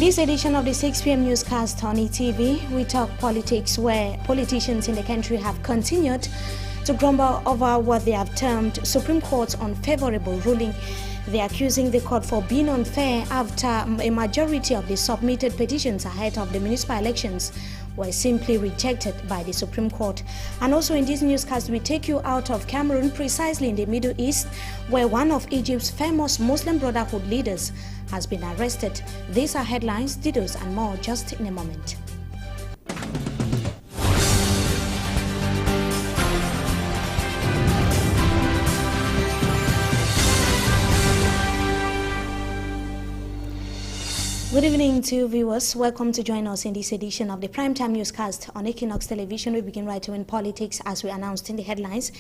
this edition of the 6 p.m. newscast on ETV, we talk politics, where politicians in the country have continued to grumble over what they have termed Supreme Court's unfavorable ruling. They are accusing the court for being unfair after a majority of the submitted petitions ahead of the municipal elections were simply rejected by the Supreme Court. And also in this newscast, we take you out of Cameroon, precisely in the Middle East, where one of Egypt's famous Muslim Brotherhood leaders has been arrested. These are headlines, details and more just in a moment. Good evening to viewers. Welcome to join us in this edition of the Primetime Newscast on Equinox Television. We begin right away in politics. As we announced in the headlines,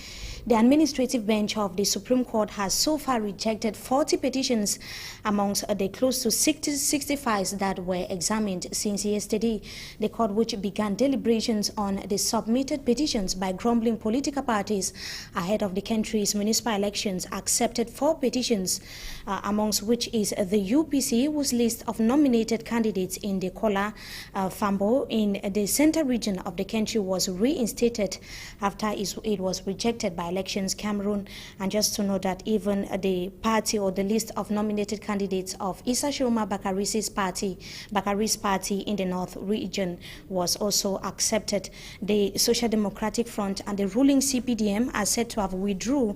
the administrative bench of the Supreme Court has so far rejected 40 petitions amongst the close to 65 that were examined since yesterday. The court, which began deliberations on the submitted petitions by grumbling political parties ahead of the country's municipal elections, accepted 4 petitions, amongst which is the UPC, whose list of nominated candidates in the Kola Fambo in the center region of the country was reinstated after it was rejected by Elections Cameroon. And just to note that even the party or the list of nominated candidates of Issa Shiroma Bakari's party in the North region was also accepted. The Social Democratic Front and the ruling CPDM are said to have withdrew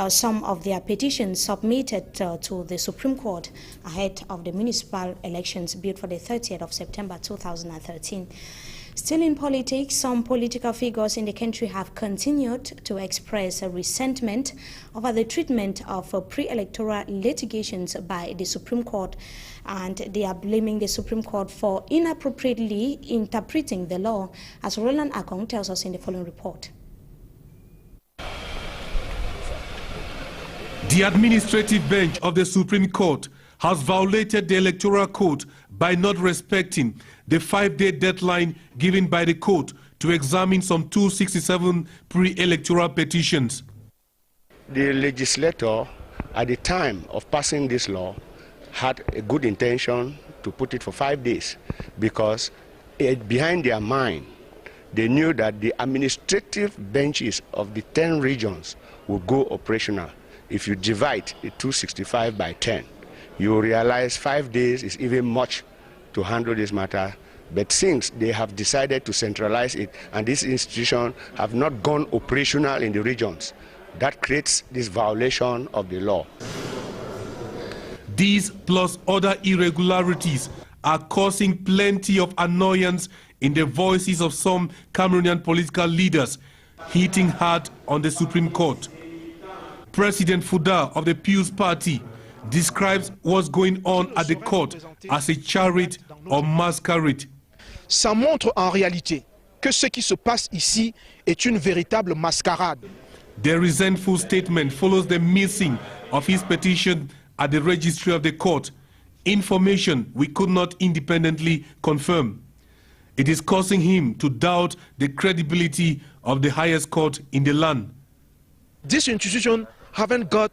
some of their petitions submitted to the Supreme Court ahead of the municipal elections built for the 30th of September 2013. Still in politics, some political figures in the country have continued to express a resentment over the treatment of pre-electoral litigations by the Supreme Court, and they are blaming the Supreme Court for inappropriately interpreting the law, as Roland Akong tells us in the following report. The administrative bench of the Supreme Court has violated the Electoral Code by not respecting the 5-day deadline given by the court to examine some 267 pre-electoral petitions. The legislator, at the time of passing this law, had a good intention to put it for 5 days because behind their mind, they knew that the administrative benches of the 10 regions would go operational. If you divide the 265 by 10, you realize 5 days is even much to handle this matter. But since they have decided to centralize it and this institution have not gone operational in the regions, that creates this violation of the law. These plus other irregularities are causing plenty of annoyance in the voices of some Cameroonian political leaders, hitting hard on the Supreme Court. President Fouda of the Pius Party describes what's going on at the court as a charade or masquerade. Ça montre en réalité que ce qui se passe ici est une véritable mascarade. The resentful statement follows the missing of his petition at the registry of the court, information we could not independently confirm. It is causing him to doubt the credibility of the highest court in the land. This institution haven't got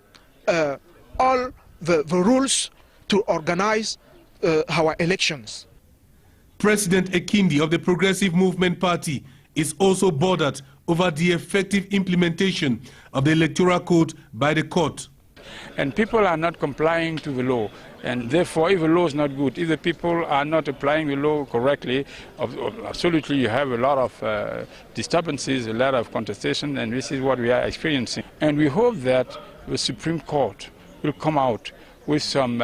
all the rules to organize our elections. President Ekindi of the Progressive Movement Party is also bothered over the effective implementation of the Electoral Code by the court. And people are not complying to the law, and therefore if the law is not good, if the people are not applying the law correctly, absolutely you have a lot of disturbances, a lot of contestation, and this is what we are experiencing. And we hope that the Supreme Court will come out with some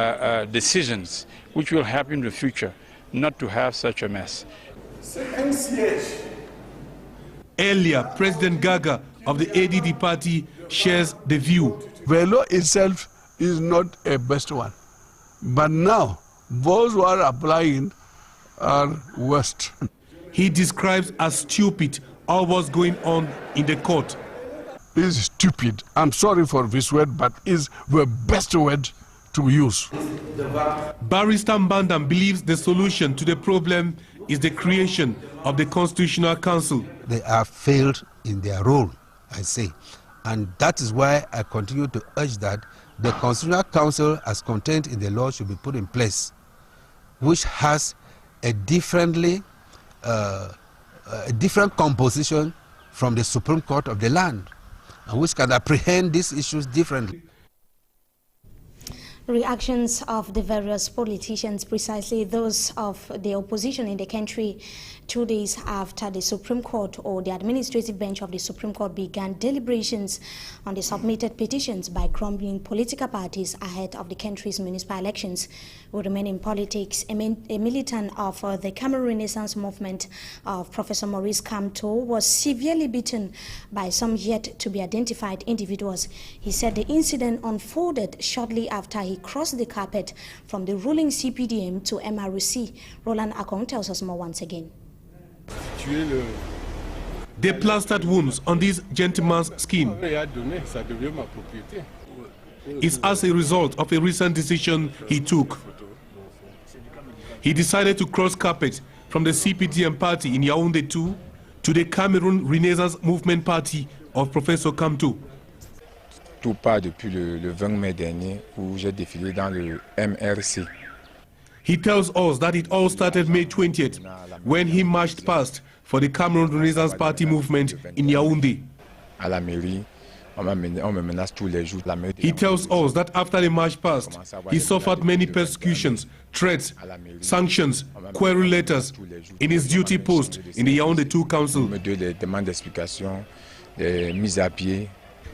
decisions which will help in the future not to have such a mess. Earlier, President Gaga of the ADD party shares the view. The law itself is not a best one, but now those who are applying are worst. He describes as stupid all what's going on in the court. It's stupid. I'm sorry for this word, but it's the best word to use. Barrister Mbandam believes the solution to the problem is the creation of the Constitutional Council. They have failed in their role, I say. And that is why I continue to urge that the Constitutional Council, as contained in the law, should be put in place. which has a different composition from the Supreme Court of the land, and which can apprehend these issues differently. Reactions of the various politicians, precisely those of the opposition in the country, 2 days after the Supreme Court or the administrative bench of the Supreme Court began deliberations on the submitted petitions by grumbling political parties ahead of the country's municipal elections. We remain in politics. A militant of the Cameroon Renaissance movement of Professor Maurice Kamto was severely beaten by some yet to be identified individuals. He said the incident unfolded shortly after he crossed the carpet from the ruling CPDM to MRC. Roland Akong tells us more once again. The plastered wounds on this gentleman's skin is as a result of a recent decision he took. He decided to cross carpet from the CPDM party in Yaoundé 2 to the Cameroon Renaissance Movement Party of Professor Kamto. Tout part depuis le 20 mai dernier où j'ai défilé dans le MRC. He tells us that it all started May 20th when he marched past for the Cameroon Renaissance Party movement in Yaoundé. À la mairie, on me menace tous les jours. He tells us that after the march passed, he suffered many persecutions, threats, sanctions, query letters in his duty post in the Yaoundé 2 Council.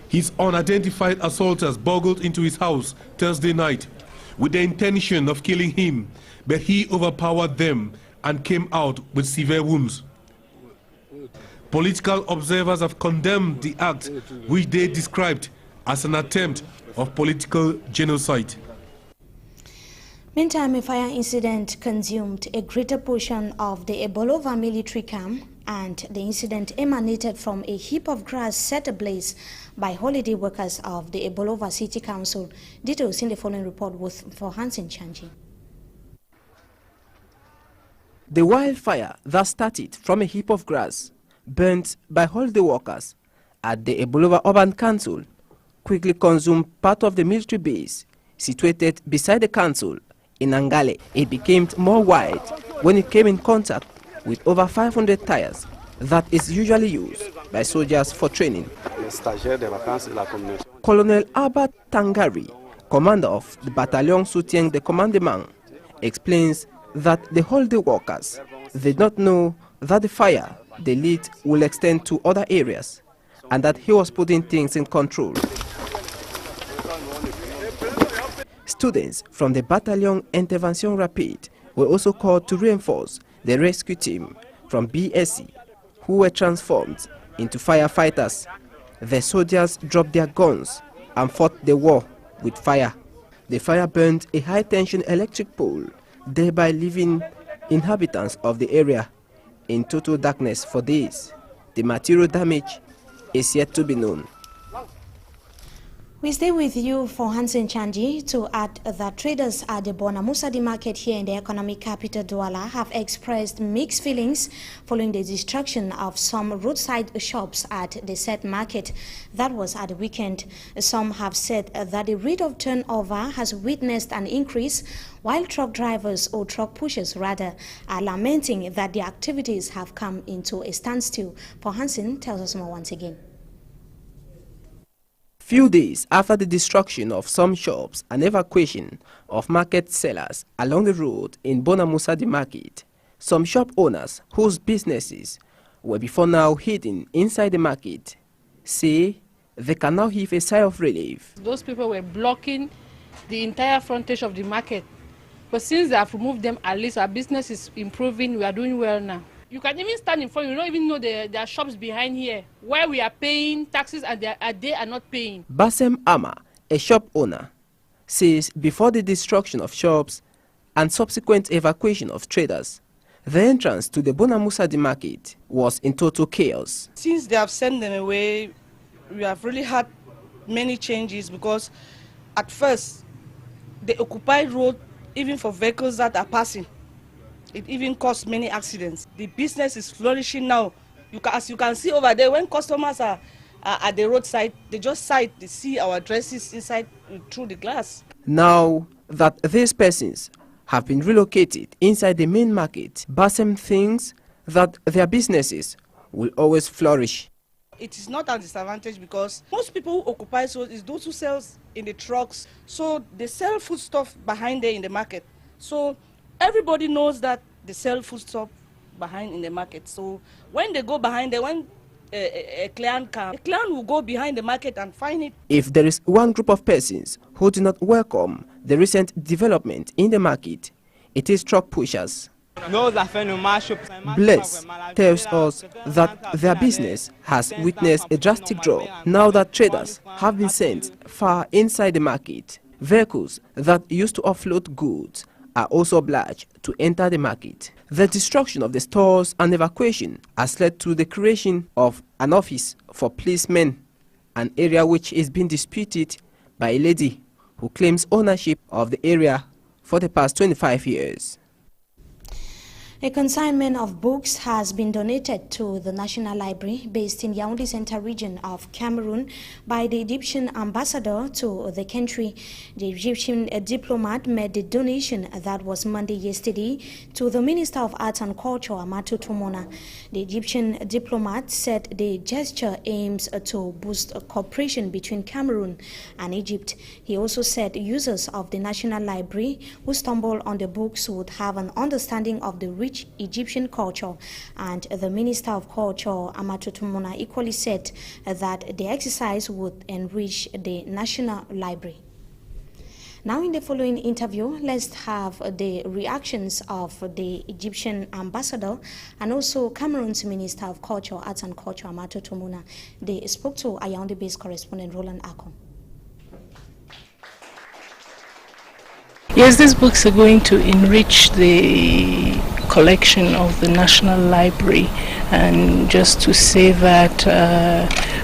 His unidentified assaulters burgled into his house Thursday night with the intention of killing him, but he overpowered them and came out with severe wounds. Political observers have condemned the act, which they described as an attempt of political genocide. Meantime, a fire incident consumed a greater portion of the Ebolova military camp, and the incident emanated from a heap of grass set ablaze by holiday workers of the Ebolova City Council. Details in the following report for Hansen Chanji. The wildfire that started from a heap of grass burnt by holiday workers at the Ebolova Urban Council quickly consumed part of the military base situated beside the council in Angale. It became more wide when it came in contact with over 500 tires that is usually used by soldiers for training. Colonel Albert Tangari, commander of the Battalion Soutien de Commandement, explains that the holiday workers did not know that the fire they lit will extend to other areas and that he was putting things in control. Students from the Battalion Intervention Rapide were also called to reinforce the rescue team from BSC, who were transformed into firefighters. The soldiers dropped their guns and fought the war with fire. The fire burned a high-tension electric pole, thereby leaving inhabitants of the area in total darkness for days. The material damage is yet to be known. We stay with you for Hansen Chanji to add that traders at the Bonamusadi market here in the economic capital Douala have expressed mixed feelings following the destruction of some roadside shops at the said market. That was at the weekend. Some have said that the rate of turnover has witnessed an increase, while truck drivers or truck pushers rather are lamenting that the activities have come into a standstill. For Hansen tells us more once again. Few days after the destruction of some shops and evacuation of market sellers along the road in Bonamusadi market, some shop owners whose businesses were before now hidden inside the market say they can now heave a sigh of relief. Those people were blocking the entire frontage of the market, but since they have removed them, at least our business is improving. We are doing well now. You can even stand in front, you don't even know there are shops behind here where we are paying taxes and they are not paying. Basem Ama, a shop owner, says before the destruction of shops and subsequent evacuation of traders, the entrance to the Bonamusadi market was in total chaos. Since they have sent them away, we have really had many changes, because at first, the occupied road, even for vehicles that are passing, it even caused many accidents. The business is flourishing now. As you can see over there, when customers are at the roadside, they just they see our dresses inside through the glass. Now that these persons have been relocated inside the main market. Bassem thinks that their businesses will always flourish. It is not a disadvantage because most people who occupy stores is those who sell in the trucks. So they sell food stuff behind there in the market. So everybody knows that they sell food stuff behind in the market. So when they go behind there, when a client comes, the client will go behind the market and find it. If there is one group of persons who do not welcome the recent development in the market, it is truck pushers. Bless tells us that their business has witnessed a drastic drop now that traders have been sent far inside the market. Vehicles that used to offload goods are also obliged to enter the market. The destruction of the stores and evacuation has led to the creation of an office for policemen, an area which is being disputed by a lady who claims ownership of the area for the past 25 years. A consignment of books has been donated to the National Library based in Yaoundé Central region of Cameroon by the Egyptian ambassador to the country. The Egyptian diplomat made the donation that was Monday yesterday to the Minister of Arts and Culture, Amatou Toumona. The Egyptian diplomat said the gesture aims to boost cooperation between Cameroon and Egypt. He also said users of the National Library who stumble on the books would have an understanding of the rich Egyptian culture, and the Minister of Culture, Amatou Toumona, equally said that the exercise would enrich the National Library. Now in the following interview, let's have the reactions of the Egyptian ambassador and also Cameroon's Minister of Culture, Arts and Culture, Amatou Toumona. They spoke to Yaoundé-based correspondent Roland Akon. Yes, these books are going to enrich the collection of the National Library, and just to say that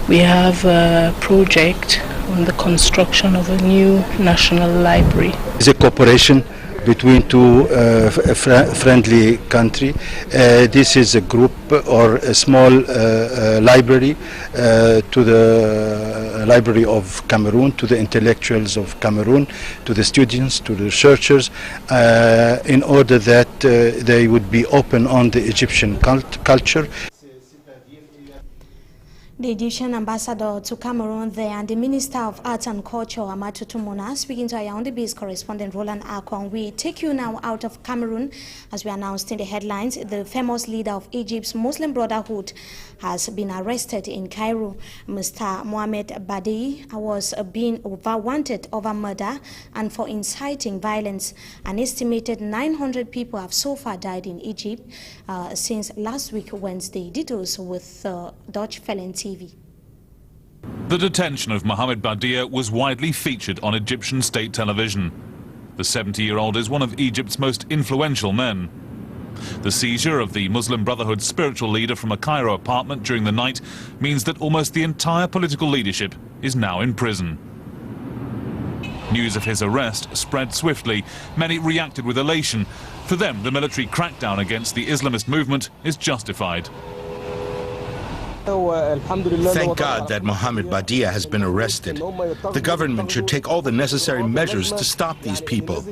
we have a project on the construction of a new National Library. It's a cooperation between two friendly countries. This is a group or a small library to the Library of Cameroon, to the intellectuals of Cameroon, to the students, to the researchers, in order that they would be open on the Egyptian culture. The Egyptian ambassador to Cameroon there and the Minister of Arts and Culture, Amatou Toumona, speaking to Yaoundé-based correspondent Roland Akon. We take you now out of Cameroon. As we announced in the headlines, the famous leader of Egypt's Muslim Brotherhood has been arrested in Cairo. Mr. Mohamed Badei was being wanted over murder and for inciting violence. An estimated 900 people have so far died in Egypt since last week Wednesday. Details with Dutch Felon TV. The detention of Mohamed Badei was widely featured on Egyptian state television. The 70-year-old is one of Egypt's most influential men. The seizure of the Muslim Brotherhood spiritual leader from a Cairo apartment during the night means that almost the entire political leadership is now in prison. News of his arrest spread swiftly. Many reacted with elation. For them, the military crackdown against the Islamist movement is justified. Thank God that Mohamed Badei has been arrested. The government should take all the necessary measures to stop these people.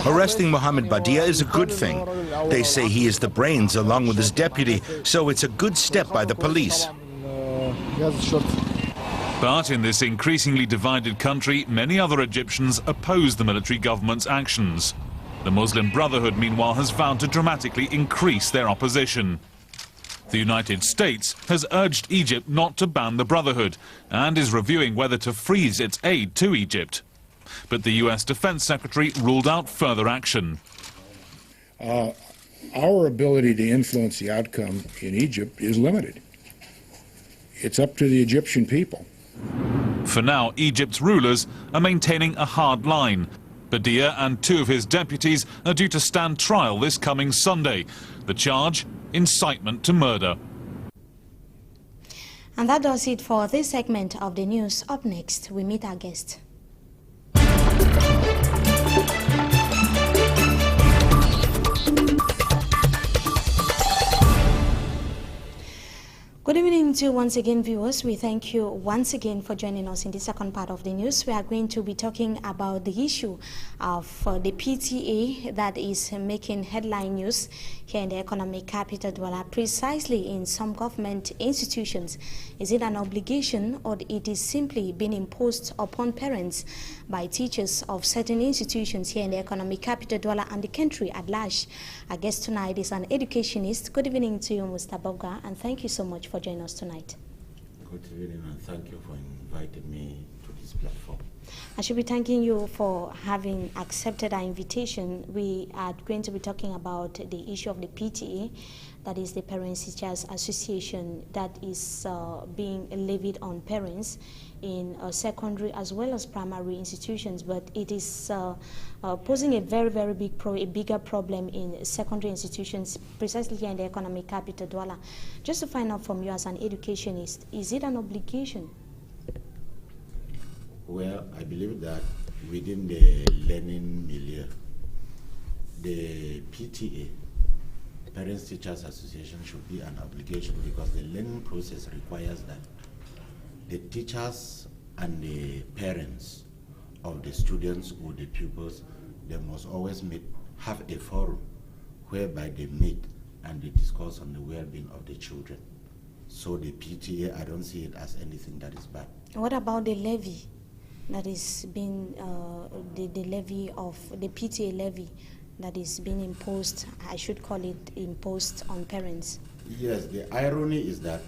Arresting Mohamed Badei is a good thing. They say he is the brains along with his deputy, so it's a good step by the police. But in this increasingly divided country, many other Egyptians oppose the military government's actions. The Muslim Brotherhood, meanwhile, has vowed to dramatically increase their opposition. The United States has urged Egypt not to ban the Brotherhood and is reviewing whether to freeze its aid to Egypt. But the U.S. Defense Secretary ruled out further action. Our ability to influence the outcome in Egypt is limited. It's up to the Egyptian people. For now, Egypt's rulers are maintaining a hard line. Badei and two of his deputies are due to stand trial this coming Sunday. The charge, incitement to murder. And that does it for this segment of the news. Up next, we meet our guest. Good evening to once again, viewers. We thank you once again for joining us in the second part of the news. We are going to be talking about the issue of the PTA that is making headline news here in the economic capital, Douala, precisely in some government institutions. Is it an obligation, or it is simply being imposed upon parents by teachers of certain institutions here in the economic capital, Douala, and the country at large? Our guest tonight is an educationist. Good evening to you, Mr. Boga, and thank you so much for joining us tonight. Good evening, and thank you for inviting me to this platform. I should be thanking you for having accepted our invitation. We are going to be talking about the issue of the PTA, that is the Parents Teachers Association, that is being levied on parents in secondary as well as primary institutions, but it is posing a very bigger problem in secondary institutions, precisely here in the economic capital, Douala. Just to find out from you as an educationist, is it an obligation? Well, I believe that within the learning milieu, the PTA, Parents Teachers Association, should be an obligation, because the learning process requires that the teachers and the parents of the students or the pupils, they must always have a forum whereby they meet and they discuss on the well-being of the children. So the PTA, I don't see it as anything that is bad. What about the levy? That is being the levy of the PTA levy that is being imposed, I should call it imposed on parents. Yes, the irony is that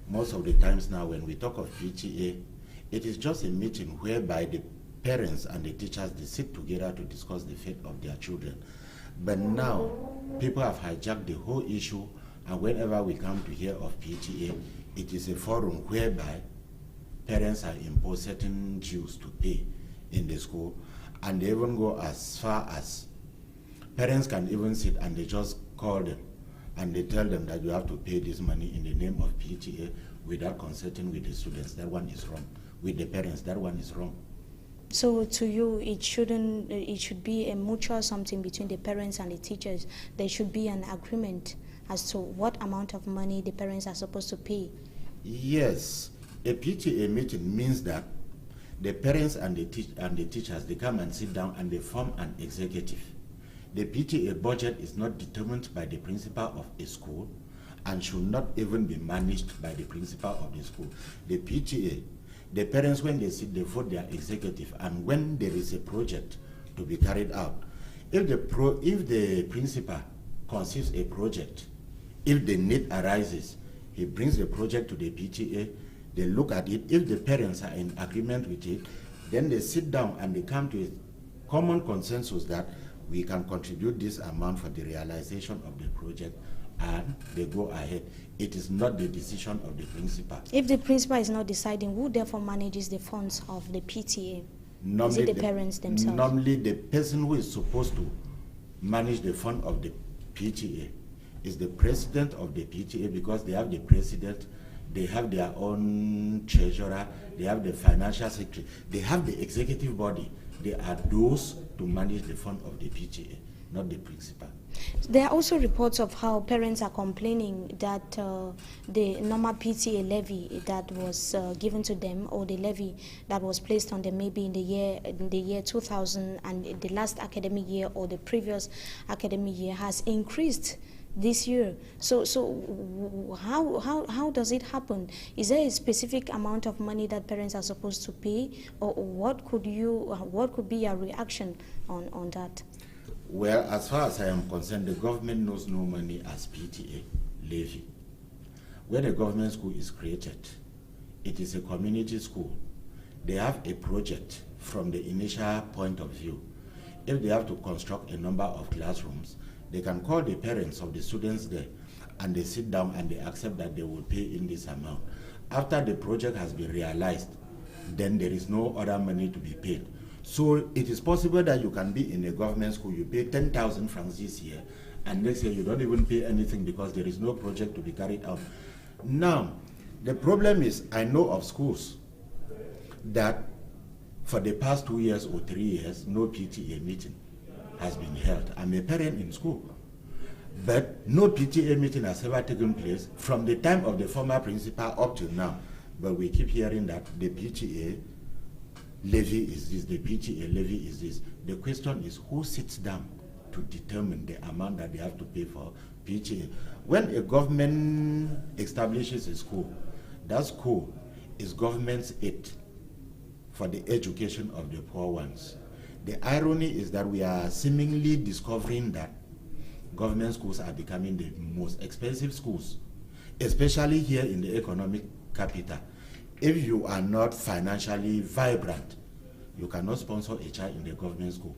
most of the times now when we talk of PTA, it is just a meeting whereby the parents and the teachers, they sit together to discuss the fate of their children. But now, people have hijacked the whole issue, and whenever we come to hear of PTA, it is a forum whereby parents are imposed certain dues to pay in the school, and they even go as far as parents can even sit and they just call them and they tell them that you have to pay this money in the name of PTA without consulting with the students. That one is wrong. With the parents, that one is wrong. So to you, it should be a mutual something between the parents and the teachers. There should be an agreement as to what amount of money the parents are supposed to pay. Yes. A PTA meeting means that the parents and the teachers, they come and sit down and they form an executive. The PTA budget is not determined by the principal of a school and should not even be managed by the principal of the school. The PTA, the parents, when they sit, they vote their executive, and when there is a project to be carried out, if the principal conceives a project, if the need arises, he brings the project to the PTA. They look at it. If the parents are in agreement with it, then they sit down and they come to a common consensus that we can contribute this amount for the realization of the project, and they go ahead. It is not the decision of the principal. If the principal is not deciding, who therefore manages the funds of the PTA? Normally, is it the parents themselves? Normally, the person who is supposed to manage the fund of the PTA is the president of the PTA, because they have the president, they have their own treasurer, they have the financial secretary, they have the executive body. They are those to manage the fund of the PTA, not the principal. There are also reports of how parents are complaining that the normal PTA levy that was given to them, or the levy that was placed on them maybe in the year 2000 and the last academic year or the previous academic year, has increased this year. So how does it happen? Is there a specific amount of money that parents are supposed to pay, or what could be your reaction on that? Well, as far as I am concerned, the government knows no money as PTA levy. When a government school is created, it is a community school. They have a project from the initial point of view. If they have to construct a number of classrooms, they can call the parents of the students there, and they sit down and they accept that they will pay in this amount. After the project has been realized, then there is no other money to be paid. So it is possible that you can be in a government school, you pay 10,000 francs this year, and next year you don't even pay anything because there is no project to be carried out. Now, the problem is, I know of schools that for the past 2 years or 3 years, no PTA meeting has been held. I'm a parent in school. But no PTA meeting has ever taken place from the time of the former principal up till now. But we keep hearing that the PTA levy is this, the PTA levy is this. The question is, who sits down to determine the amount that they have to pay for PTA? When a government establishes a school, that school is government's aid for the education of the poor ones. The irony is that we are seemingly discovering that government schools are becoming the most expensive schools, especially here in the economic capital. If you are not financially vibrant, you cannot sponsor a child in the government school,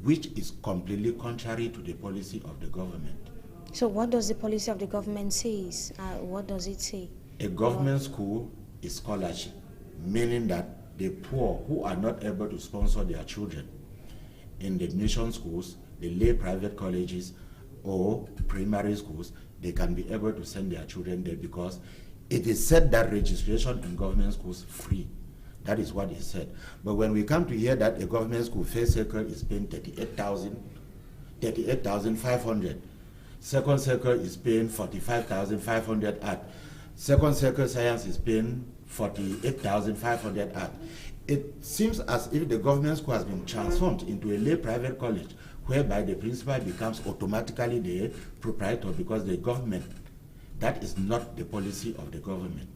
which is completely contrary to the policy of the government. So what does the policy of the government say? What does it say? A government school is scholarship, meaning that the poor who are not able to sponsor their children in the mission schools, the lay private colleges, or primary schools, they can be able to send their children there because it is said that registration in government schools is free. That is what is said. But when we come to hear that a government school first circle is paying 38,500, second circle is paying 45,500 at, second circle science is paying 48,500 at. It seems as if the government school has been transformed into a lay private college, whereby the principal becomes automatically the proprietor because the government, that is not the policy of the government.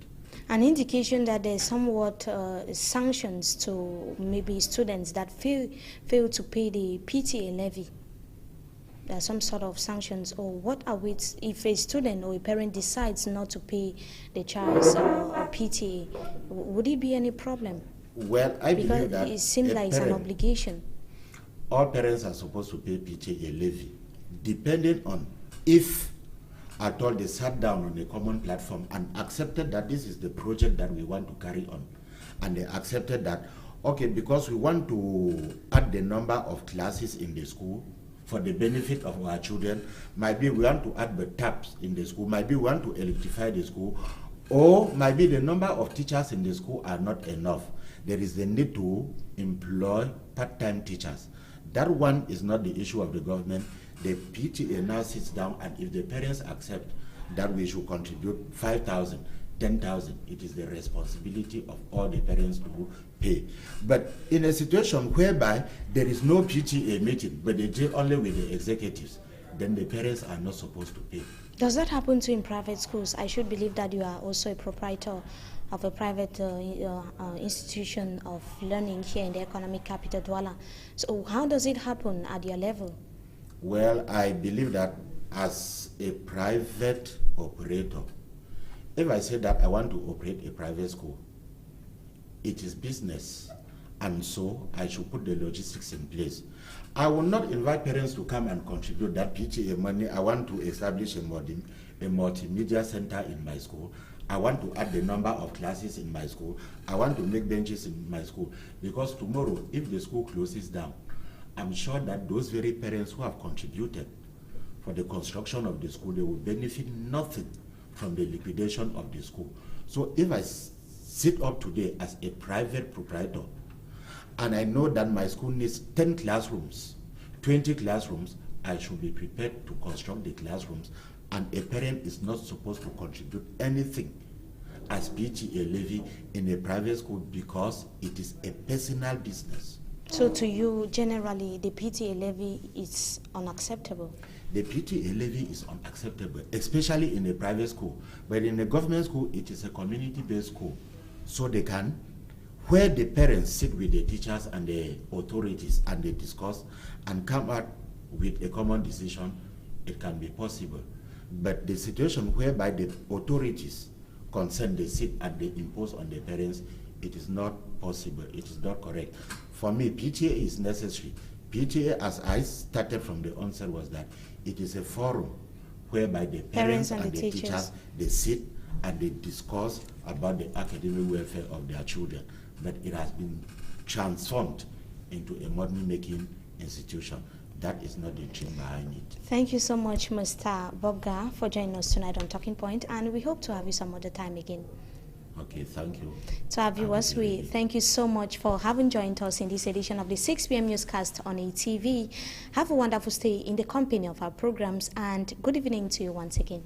An indication that there's somewhat sanctions to maybe students that fail to pay the PTA levy. There are some sort of sanctions, or what are we, if a student or a parent decides not to pay the child's PTA, would it be any problem? Well, I believe that it seems like it's an obligation. All parents are supposed to pay PTA levy, depending on if at all they sat down on a common platform and accepted that this is the project that we want to carry on. And they accepted that, okay, because we want to add the number of classes in the school for the benefit of our children, maybe we want to add the taps in the school, maybe we want to electrify the school, or maybe the number of teachers in the school are not enough. There is the need to employ part-time teachers. That one is not the issue of the government. The PTA now sits down, and if the parents accept that we should contribute 5,000, 10,000, it is the responsibility of all the parents to pay. But in a situation whereby there is no PTA meeting, but they deal only with the executives, then the parents are not supposed to pay. Does that happen to in private schools? I should believe that you are also a proprietor of a private institution of learning here in the economic capital, Douala. So how does it happen at your level? Well, I believe that as a private operator, if I say that I want to operate a private school, it is business, and so I should put the logistics in place. I will not invite parents to come and contribute that PTA money. I want to establish a multimedia center in my school. I want to add the number of classes in my school. I want to make benches in my school. Because tomorrow, if the school closes down, I'm sure that those very parents who have contributed for the construction of the school, they will benefit nothing from the liquidation of the school. So if I sit up today as a private proprietor, and I know that my school needs 10 classrooms, 20 classrooms, I should be prepared to construct the classrooms, and a parent is not supposed to contribute anything as PTA levy in a private school because it is a personal business. So to you, generally, the PTA levy is unacceptable? The PTA levy is unacceptable, especially in a private school. But in a government school, it is a community-based school. So they can, where the parents sit with the teachers and the authorities and they discuss and come out with a common decision, it can be possible. But the situation whereby the authorities concerned, they sit and they impose on the parents, it is not possible, it is not correct. For me, PTA is necessary. PTA, as I started from the onset, was that it is a forum whereby the parents and the teachers, they sit and they discuss about the academic welfare of their children. But it has been transformed into a money-making institution. That is not the dream behind it. Thank you so much, Mr. Bobga, for joining us tonight on Talking Point, and we hope to have you some other time again. Okay, thank you. To our viewers, we thank you so much for having joined us in this edition of the 6 p.m. newscast on ATV. Have a wonderful stay in the company of our programs, and good evening to you once again.